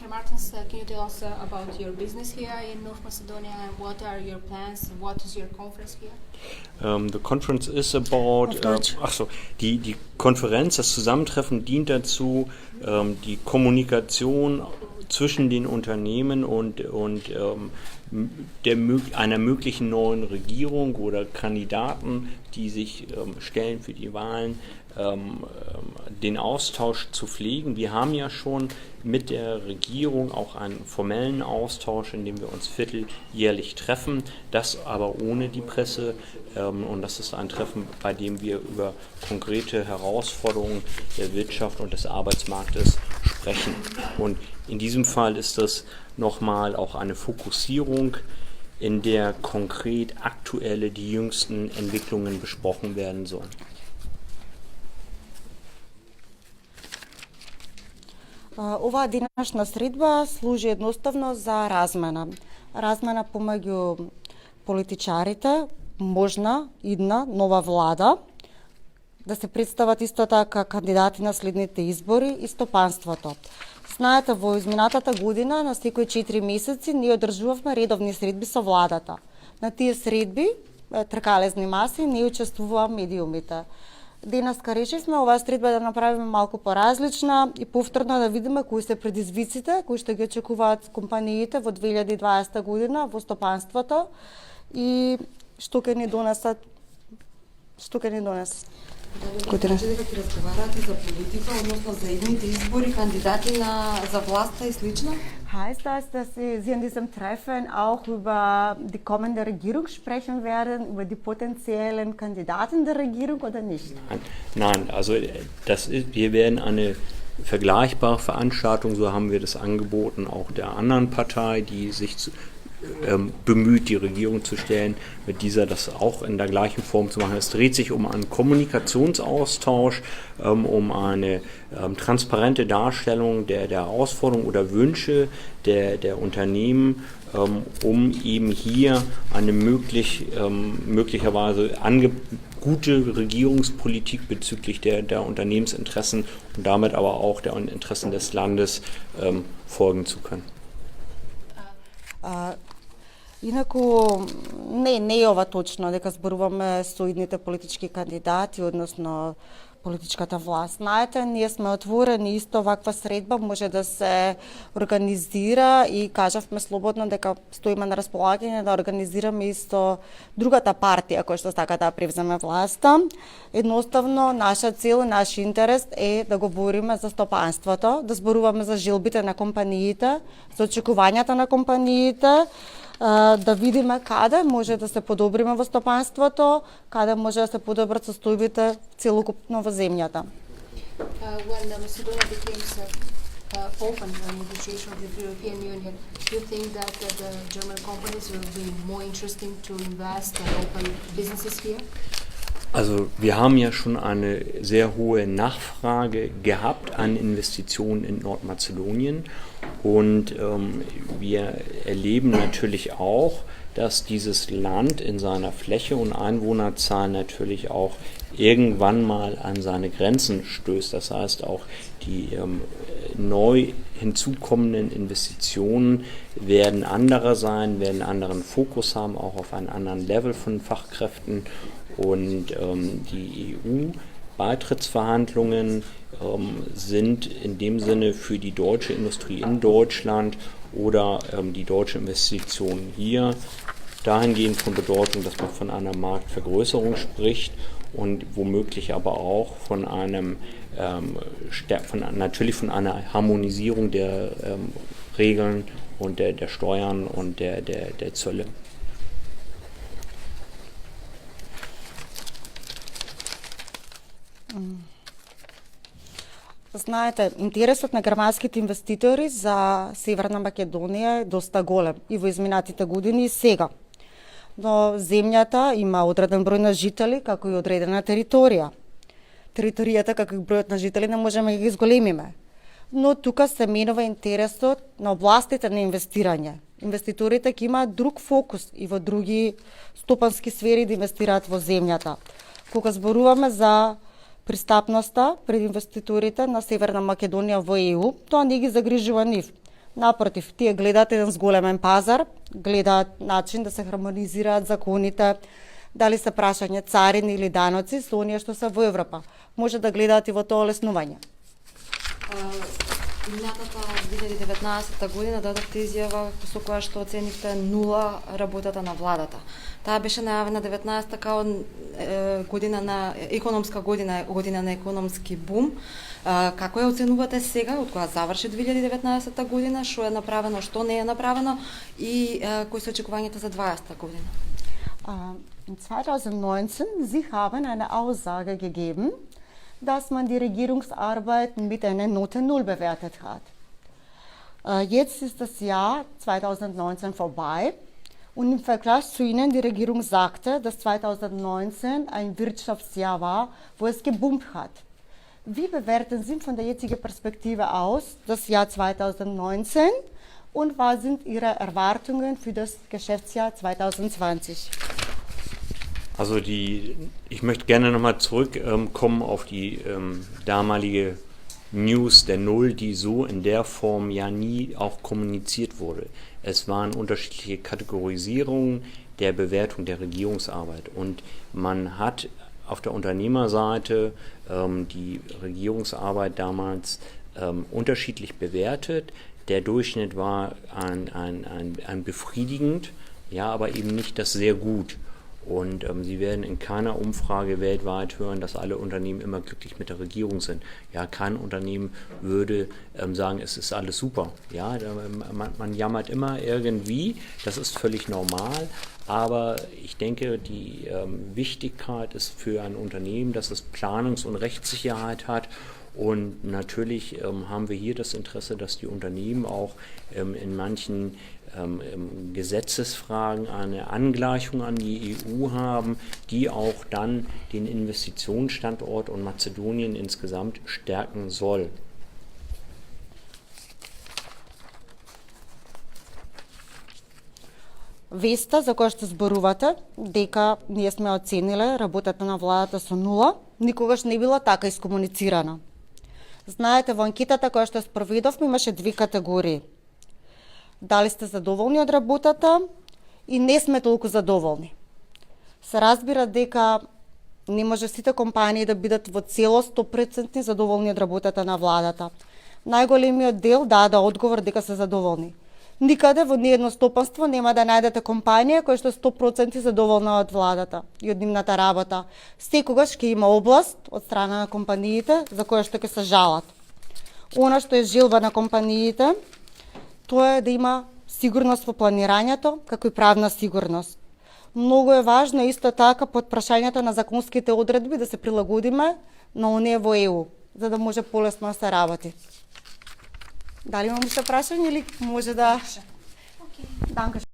Herr Martens, can you tell us about your business here in North Macedonia and what are your plans? What is your conference here? The conference is about. Die Konferenz, das Zusammentreffen dient dazu, die Kommunikation zwischen den Unternehmen und einer möglichen neuen Regierung oder Kandidaten, die sich stellen für die Wahlen, den Austausch zu pflegen. Wir haben ja schon mit der Regierung auch einen formellen Austausch, in dem wir uns vierteljährlich treffen, das aber ohne die Presse, und das ist ein Treffen, bei dem wir über konkrete Herausforderungen der Wirtschaft und des Arbeitsmarktes sprechen. Und in diesem Fall ist das nochmal auch eine Fokussierung, in der konkret aktuelle, die jüngsten Entwicklungen besprochen werden sollen. Оваа денешна средба служи едноставно за размена. Размена помеѓу политичарите, можна идна нова влада, да се представат исто така кандидати на следните избори и стопанството. Знаете, во изминатата година на секои 4 месеци ние одржувавме редовни средби со владата. На тие средби, тркалезни маси, ние учествуваа медиумите. Денеска решивме оваа средба да направиме малку поразлична и повторно да видиме кои се предизвиците, кои ще ги очекуваат компаниите во 2020 година во стопанството и што ќе ни донесат. Кажете дека ќе разговарате за политика, односно за идните избори, кандидати за власта и слично? Heißt das, dass Sie in diesem Treffen auch über die kommende Regierung sprechen werden, über die potenziellen Kandidaten der Regierung oder nicht? Nein, also wir werden eine vergleichbare Veranstaltung, so haben wir das angeboten, auch der anderen Partei, die sich bemüht, die Regierung zu stellen, mit dieser das auch in der gleichen Form zu machen. Es dreht sich um einen Kommunikationsaustausch, um eine transparente Darstellung der Herausforderungen oder Wünsche der Unternehmen, um eben hier eine möglicherweise gute Regierungspolitik bezüglich der Unternehmensinteressen und damit aber auch der Interessen des Landes folgen zu können. Инаку, не е ова точно, дека зборуваме со идните политички кандидати, односно политичката власт. Знаете, ние сме отворени, исто ваква средба може да се организира и кажавме слободно дека стоиме на располагање да организираме исто другата партија која што сака да превземе власта. Едноставно, наша цел, наш интерес е да говориме за стопанството, да зборуваме за желбите на компаниите, за очекувањата на компаниите, да видиме каде може да се подобриме во стопанството, каде може да се подобрат состојбите целокупно во земјата. When Macedonia became open for negotiation with the European Union, do you think that the German companies will be more interesting to invest and open businesses here? Also wir haben ja schon eine sehr hohe Nachfrage gehabt an Investitionen in Nordmazedonien und wir erleben natürlich auch, dass dieses Land in seiner Fläche und Einwohnerzahl natürlich auch irgendwann mal an seine Grenzen stößt. Das heißt, auch die neu hinzukommenden Investitionen werden anderer sein, werden einen anderen Fokus haben, auch auf einen anderen Level von Fachkräften. Und die EU-Beitrittsverhandlungen sind in dem Sinne für die deutsche Industrie in Deutschland oder die deutsche Investition hier dahingehend von Bedeutung, dass man von einer Marktvergrößerung spricht und womöglich aber auch von einem natürlich von einer Harmonisierung der Regeln und der Steuern und der Zölle. Знаете, интересот на германските инвеститори за Северна Македонија е доста голем и во изминатите години и сега. Но земјата има одреден број на жители, како и одредена територија. Територијата, како и бројот на жители, не можеме да ги изголемиме. Но тука се менува интересот на областите на инвестирање. Инвеститорите ќе имаат друг фокус и во други стопански сфери да инвестираат во земјата. Кога зборуваме за пристапноста пред инвеститорите на Северна Македонија во ЕУ, тоа не ги загрижува нив. Напротив, тие гледаат еден зголемен пазар, гледаат начин да се хармонизираат законите, дали се прашање царини или даноци со оние што се во Европа. Може да гледаат и во тоа олеснување. Минатата 2019 година дадовте изјава со која што оценивте нула работата на владата. Таа беше најавена 19-та као година на економска година, година на економски бум. Како ја оценувате сега, од кога заврши 2019 година, што е направено, што не е направено и кои се очекувањата за 2020 година? In 2019, Sie haben eine Aussage gegeben, dass man die Regierungsarbeit mit einer Note 0 bewertet hat. Jetzt ist das Jahr 2019 vorbei und im Vergleich zu Ihnen, die Regierung sagte, dass 2019 ein Wirtschaftsjahr war, wo es geboomt hat. Wie bewerten Sie von der jetzigen Perspektive aus das Jahr 2019 und was sind Ihre Erwartungen für das Geschäftsjahr 2020? Also ich möchte gerne nochmal zurückkommen auf die damalige News der Null, die so in der Form ja nie auch kommuniziert wurde. Es waren unterschiedliche Kategorisierungen der Bewertung der Regierungsarbeit und man hat auf der Unternehmerseite die Regierungsarbeit damals unterschiedlich bewertet. Der Durchschnitt war ein befriedigend, ja, aber eben nicht das sehr gut. Und Sie werden in keiner Umfrage weltweit hören, dass alle Unternehmen immer glücklich mit der Regierung sind. Ja, kein Unternehmen würde sagen, es ist alles super. Ja, man jammert immer irgendwie, das ist völlig normal. Aber ich denke, die Wichtigkeit ist für ein Unternehmen, dass es Planungs- und Rechtssicherheit hat. Und natürlich haben wir hier das Interesse, dass die Unternehmen auch in manchen Gesetzesfragen eine Angleichung an die EU haben, die auch dann den Investitionsstandort und Mazedonien insgesamt stärken soll. Веста за која што зборувате, дека ние сме оцениле работата на владата со нула, никогаш не била така искомуницирана. Знаете, во анкетата која што спроведовме имаше две категории. Дали сте задоволни од работата и не сме толку задоволни. Се разбира дека не може сите компании да бидат во целост 100% задоволни од работата на владата. Најголемиот дел даде одговор дека се задоволни. Никаде во ниедно стопанство нема да најдете компанија која што е 100% задоволна од владата и од нивната работа. Секогаш ќе има област од страна на компаниите за која што ќе се жалат. Она што е желба на компаниите, тоа е да има сигурност во планирањето, како и правна сигурност. Многу е важно исто така под прашањето на законските одредби да се прилагодиме на оние во ЕУ, за да може полесно да се работи. Дали имам уште прашање или може да... Danke.